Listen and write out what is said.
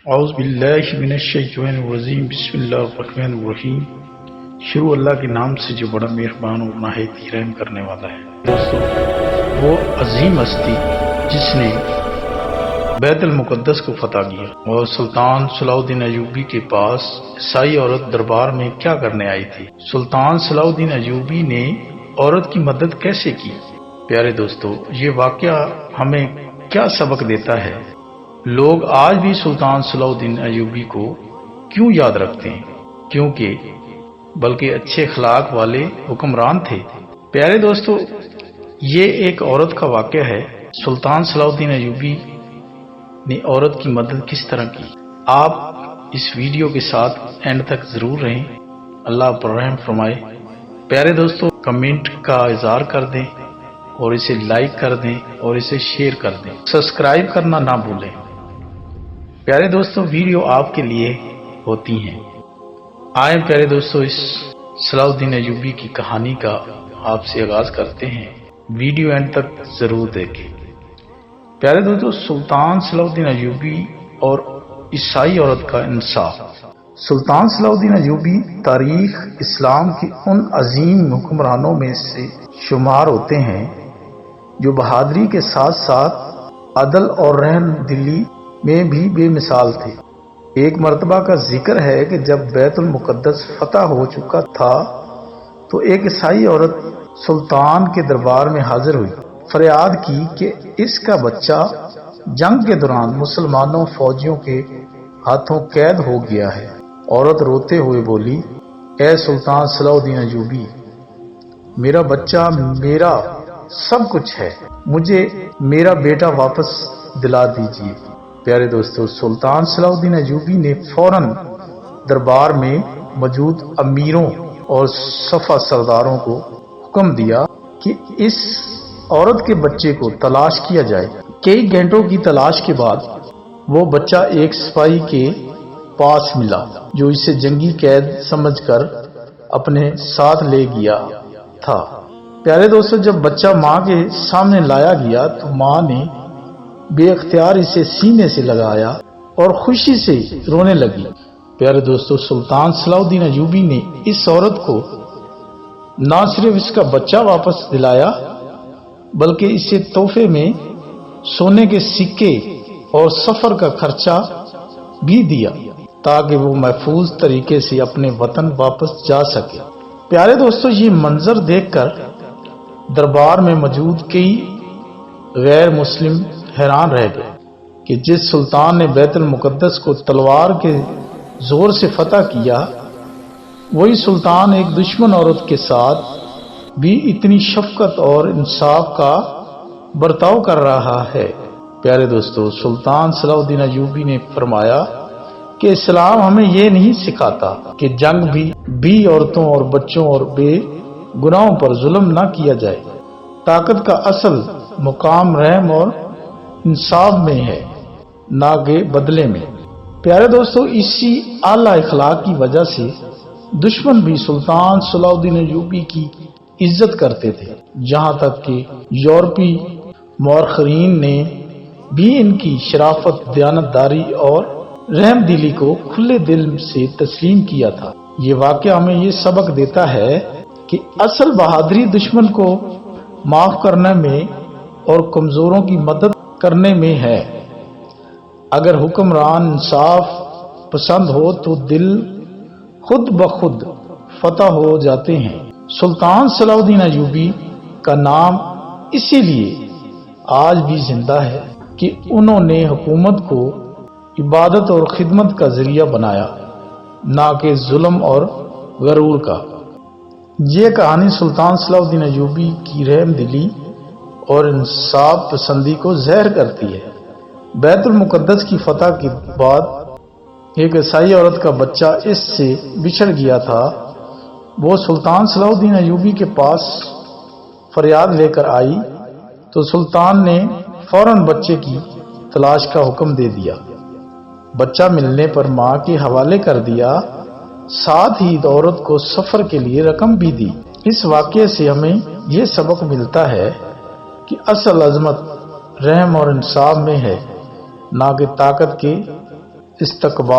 اعوذ باللہ من الشیطان الرجیم، بسم اللہ الرحمن الرحیم۔ شروع اللہ کے نام سے جو بڑا مہربان اور نہایت ہی رحم کرنے والا ہے۔ دوستو، وہ عظیم ہستی جس نے بیت المقدس کو فتح کیا، اور سلطان صلاح الدین ایوبی کے پاس عیسائی عورت دربار میں کیا کرنے آئی تھی؟ سلطان صلاح الدین ایوبی نے عورت کی مدد کیسے کی؟ پیارے دوستو، یہ واقعہ ہمیں کیا سبق دیتا ہے؟ لوگ آج بھی سلطان صلاح الدین ایوبی کو کیوں یاد رکھتے ہیں؟ کیونکہ بلکہ اچھے اخلاق والے حکمران تھے۔ پیارے دوستو، یہ ایک عورت کا واقعہ ہے۔ سلطان صلاح الدین ایوبی نے عورت کی مدد کس طرح کی؟ آپ اس ویڈیو کے ساتھ اینڈ تک ضرور رہیں، اللہ پر رحم فرمائے۔ پیارے دوستو، کمنٹ کا اظہار کر دیں اور اسے لائک کر دیں اور اسے شیئر کر دیں، سبسکرائب کرنا نہ بھولیں۔ پیارے دوستو، ویڈیو آپ کے لیے ہوتی ہیں۔ آئیں پیارے دوستو، اس صلاح الدین ایوبی کی کہانی کا آپ سے آغاز کرتے ہیں۔ ویڈیو اینڈ تک ضرور دیکھیں۔ پیارے دوستو، سلطان صلاح الدین ایوبی اور عیسائی عورت کا انصاف۔ سلطان صلاح الدین ایوبی تاریخ اسلام کے ان عظیم حکمرانوں میں سے شمار ہوتے ہیں جو بہادری کے ساتھ ساتھ عدل اور رحم دلی میں بھی بے مثال تھے۔ ایک مرتبہ کا ذکر ہے کہ جب بیت المقدس فتح ہو چکا تھا تو ایک عیسائی عورت سلطان کے دربار میں حاضر ہوئی، فریاد کی کہ اس کا بچہ جنگ کے دوران مسلمانوں فوجیوں کے ہاتھوں قید ہو گیا ہے۔ عورت روتے ہوئے بولی، اے سلطان صلاح الدین ایوبی، میرا بچہ میرا سب کچھ ہے، مجھے میرا بیٹا واپس دلا دیجیے۔ پیارے دوستو، سلطان صلاح الدین ایوبی نے فوراً دربار میں موجود امیروں اور صفہ سرداروں کو حکم دیا کہ اس عورت کے بچے کو تلاش کیا جائے۔ کئی گھنٹوں کی تلاش کے بعد وہ بچہ ایک سپاہی کے پاس ملا جو اسے جنگی قید سمجھ کر اپنے ساتھ لے گیا تھا۔ پیارے دوستو، جب بچہ ماں کے سامنے لایا گیا تو ماں نے بے اختیار اسے سینے سے لگایا اور خوشی سے رونے لگی۔ پیارے دوستو، سلطان صلاح الدین ایوبی نے اس عورت کو نہ صرف اس کا بچہ واپس دلایا بلکہ اسے تحفے میں سونے کے سکے اور سفر کا خرچہ بھی دیا تاکہ وہ محفوظ طریقے سے اپنے وطن واپس جا سکے۔ پیارے دوستو، یہ منظر دیکھ کر دربار میں موجود کئی غیر مسلم حیران رہ گئے کہ جس سلطان نے بیت المقدس کو تلوار کے زور سے فتح کیا، وہی سلطان ایک دشمن عورت کے ساتھ بھی اتنی شفقت اور انصاف کا برتاؤ کر رہا ہے۔ پیارے دوستو، سلطان صلاح الدین ایوبی نے فرمایا کہ اسلام ہمیں یہ نہیں سکھاتا کہ جنگ بھی عورتوں اور بچوں اور بے گناہوں پر ظلم نہ کیا جائے۔ طاقت کا اصل مقام رحم اور انصاف میں ہے، نہ کہ بدلے میں۔ پیارے دوستو، اسی اعلیٰ اخلاق کی وجہ سے دشمن بھی سلطان صلاح الدین ایوبی کی عزت کرتے تھے، جہاں تک کہ یورپی مورخین نے بھی ان کی شرافت، دیانتداری اور رحم دلی کو کھلے دل سے تسلیم کیا تھا۔ یہ واقعہ ہمیں یہ سبق دیتا ہے کہ اصل بہادری دشمن کو معاف کرنے میں اور کمزوروں کی مدد کرنے میں ہے۔ اگر حکمران انصاف پسند ہو تو دل خود بخود فتح ہو جاتے ہیں۔ سلطان صلاح الدین ایوبی کا نام اسی لیے آج بھی زندہ ہے کہ انہوں نے حکومت کو عبادت اور خدمت کا ذریعہ بنایا، نہ کہ ظلم اور غرور کا۔ یہ کہانی سلطان صلاح الدین ایوبی کی رحم دلی اور انصاف پسندی کو ظاہر کرتی ہے۔ بیت المقدس کی فتح کے بعد ایک عیسائی عورت کا بچہ اس سے بچھڑ گیا تھا۔ وہ سلطان صلاح الدین ایوبی کے پاس فریاد لے کر آئی تو سلطان نے فوراً بچے کی تلاش کا حکم دے دیا۔ بچہ ملنے پر ماں کے حوالے کر دیا، ساتھ ہی عورت کو سفر کے لیے رقم بھی دی۔ اس واقعے سے ہمیں یہ سبق ملتا ہے کہ اصل عظمت رحم اور انصاف میں ہے، نہ کہ طاقت کے استقبال